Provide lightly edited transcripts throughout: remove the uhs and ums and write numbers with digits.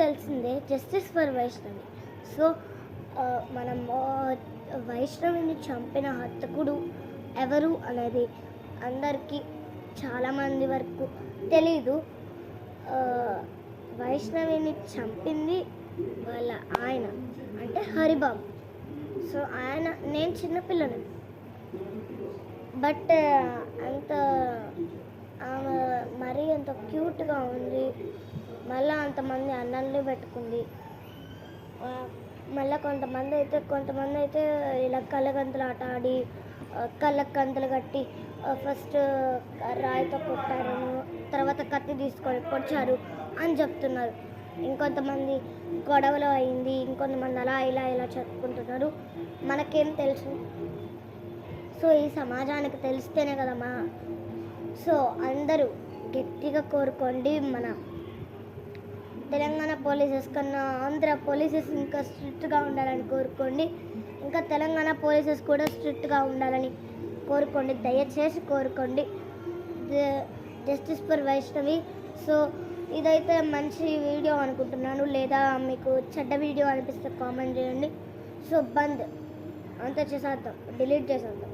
తెలిసిందే, justice for Vaishnavi. So మనం వైష్ణవిని చంపిన హంతకుడు ఎవరు అనేది అందరికీ చాలామంది వరకు తెలీదు. వైష్ణవిని చంపింది వాళ్ళ ఆయన, అంటే హరిబాబు. సో నేను చిన్నపిల్లని, బట్ అంత ఆమె మరీ అంత క్యూట్గా ఉంది. మళ్ళీ అంతమంది అన్నల్ని పెట్టుకుంది. మళ్ళీ కొంతమంది అయితే ఇలా కళ్ళగంతలు ఆట ఆడి కళ్ళకు కంతలు కట్టి ఫస్ట్ రాయితో కొట్టారు, తర్వాత కత్తి తీసుకొని పొడిచారు అని చెప్తున్నారు. ఇంకొంతమంది గొడవలో అయింది, ఇంకొంతమంది అలా ఇలా చెప్పుకుంటున్నారు. మనకేం తెలుసు? సో ఈ సమాజానికి తెలిస్తేనే కదమ్మా. సో అందరూ గట్టిగా కోరుకోండి, మన తెలంగాణ పోలీసెస్ కన్నా ఆంధ్ర పోలీసెస్ ఇంకా స్ట్రిక్ట్గా ఉండాలని కోరుకోండి. ఇంకా తెలంగాణ పోలీసెస్ కూడా స్ట్రిక్ట్గా ఉండాలని కోరుకోండి, దయచేసి కోరుకోండి. Justice for Vaishnavi. సో ఇదైతే మంచి వీడియో అనుకుంటున్నాను, లేదా మీకు చెడ్డ వీడియో అనిపిస్తే కామెంట్ చేయండి. సో బంద్ అంతా చేసేద్దాం, డిలీట్ చేసేద్దాం.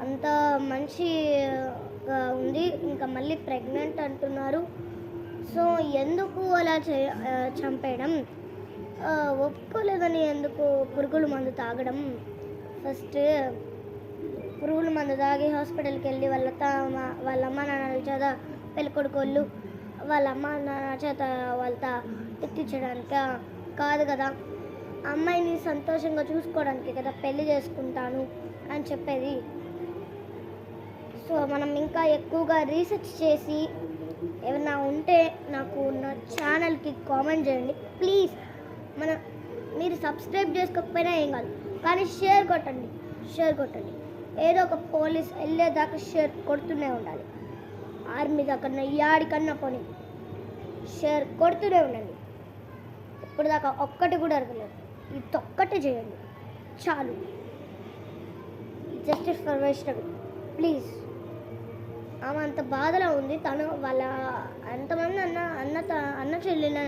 అంత మంచిగా ఉంది. ఇంకా మళ్ళీ ప్రెగ్నెంట్ అంటున్నారు. సో ఎందుకు అలా చంపేయడం? ఒప్పుకోలేదని ఎందుకు పురుగుల మందు తాగడం? ఫస్ట్ పురుగుల మందు తాగి హాస్పిటల్కి వెళ్ళి వాళ్ళ అమ్మ నాన్నల చేత పెళ్ళికొడుకోళ్ళు వాళ్ళ అమ్మ నాన్న చేత వాళ్ళతో ఎత్తించడానిక కాదు కదా. అమ్మాయిని సంతోషంగా చూసుకోవడానికి కదా పెళ్ళి చేసుకుంటాను అని చెప్పేది. సో మనం ఇంకా ఎక్కువగా రీసెర్చ్ చేసి ఏమన్నా ఉంటే నాకు నా ఛానల్కి కామెంట్ చేయండి ప్లీజ్. మీరు సబ్స్క్రైబ్ చేసుకోకపోయినా ఏం కాదు, కానీ షేర్ కొట్టండి. ఏదో ఒక పోలీస్ వెళ్ళేదాకా షేర్ కొడుతూనే ఉండాలి. ఆర్మీ దాకన్నా యాడికన్నా పోనీ షేర్ కొడుతూనే ఉండండి. ఇప్పుడు దాకా ఒక్కటి కూడా అడగలేదు, ఇదొక్కటి చేయండి చాలు. Justice for Vaishnavi please. ఆమె అంత బాధలో ఉంది. తను వాళ్ళ అంతమంది అన్న చెల్లిన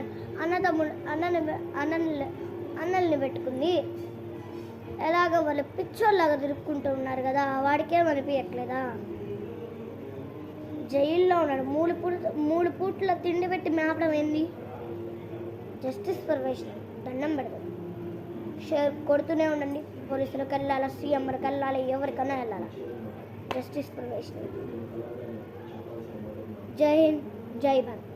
అన్నల్ని పెట్టుకుంది. ఎలాగ వాళ్ళు పిచ్చోళ్ళలాగా తిరుక్కుంటూ ఉన్నారు కదా, వాడికేం అనిపించట్లేదా? జైల్లో ఉన్నాడు, మూడు పూట్ల తిండి పెట్టి మేపడం ఏంది? జస్టిస్ ఫర్ వైష్ణవి, దండం పెడతాం. షేర్ కొడుతూనే ఉండండి. పోలీసులకు వెళ్ళాలా, సీఎంకి వెళ్ళాలి, ఎవరికన్నా వెళ్ళాలా. Justice for Vaishnavi. జై హింద్, జై భారత్.